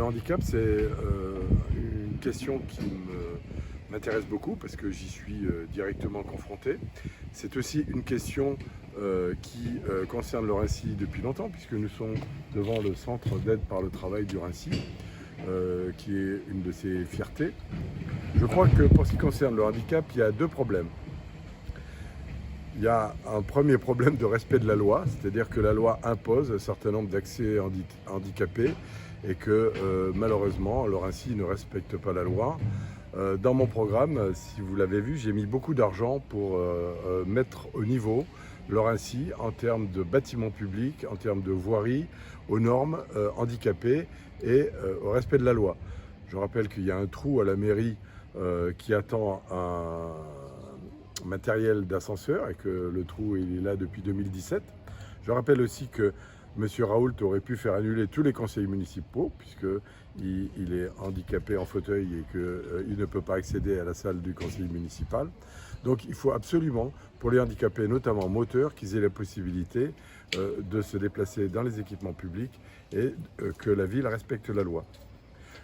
handicap, c'est une question qui m'intéresse beaucoup parce que j'y suis directement confronté. C'est aussi une question qui concerne le Raincy depuis longtemps, puisque nous sommes devant le centre d'aide par le travail du Raincy, qui est une de ses fiertés. Je crois que pour ce qui concerne le handicap, il y a deux problèmes. Il y a un premier problème de respect de la loi, c'est-à-dire que la loi impose un certain nombre d'accès handicapés et que malheureusement, le Raincy ne respecte pas la loi. Dans mon programme, si vous l'avez vu, j'ai mis beaucoup d'argent pour mettre au niveau le Raincy en termes de bâtiments publics, en termes de voirie, aux normes handicapées et au respect de la loi. Je rappelle qu'il y a un trou à la mairie qui attend un matériel d'ascenseur et que le trou il est là depuis 2017. Je rappelle aussi que M. Raoult aurait pu faire annuler tous les conseils municipaux puisqu'il est handicapé en fauteuil et qu'il ne peut pas accéder à la salle du conseil municipal. Donc il faut absolument, pour les handicapés, notamment moteurs, qu'ils aient la possibilité de se déplacer dans les équipements publics et que la ville respecte la loi.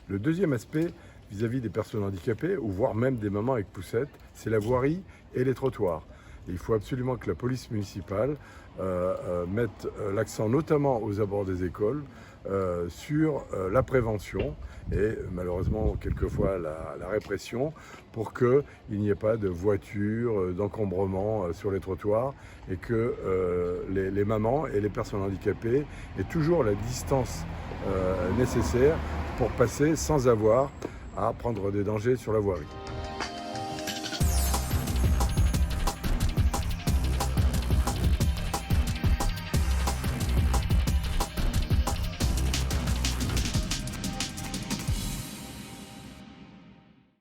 Le deuxième aspect, vis-à-vis des personnes handicapées, ou voire même des mamans avec poussettes, c'est la voirie et les trottoirs. Et il faut absolument que la police municipale mette l'accent, notamment aux abords des écoles, sur la prévention et malheureusement quelquefois la répression pour qu'il n'y ait pas de voitures, d'encombrement sur les trottoirs et que les mamans et les personnes handicapées aient toujours la distance nécessaire pour passer sans avoir à prendre des dangers sur la voirie.